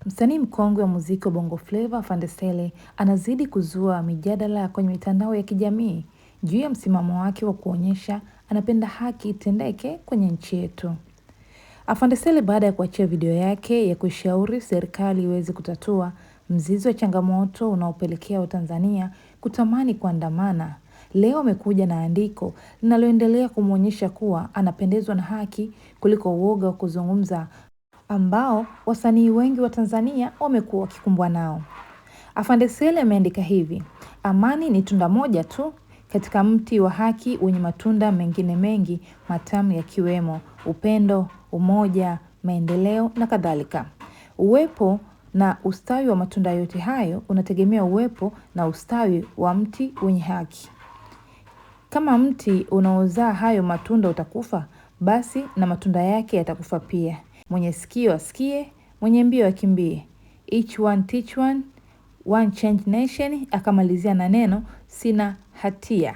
Msanii mkongwe wa muziki wa Bongo Flava Afande Sele anazidi kuzua mijadala kwenye mitandao ya kijamii juu ya msimamo wake wa kuonyesha anapenda haki itendeke kwenye nchi yetu. Afande Sele baada ya kuachia video yake ya kushauri serikali iweze kutatua mzizi wa changamoto unaopelekea Watanzania kutamani kuandamana, leo amekuja na andiko linaloendelea kumuonyesha kuwa anapendezwa na haki kuliko uoga wa kuzungumza ambao wasanii wengi wa Tanzania wamekuwa wakikumbwa nao. Afande Sele ameandika hivi: amani ni tunda moja tu katika mti wa haki wenye matunda mengine mengi matamu yakiwemo upendo, umoja, maendeleo na kadhalika. Uwepo na ustawi wa matunda yote hayo unategemea uwepo na ustawi wa mti wenye haki. Kama mti unaozaa hayo matunda utakufa, basi na matunda yake yatakufa pia. Mwenye sikio asikie, mwenye mbio akimbie. Each one teach one, one change nation. Akamalizia na neno sina hatia.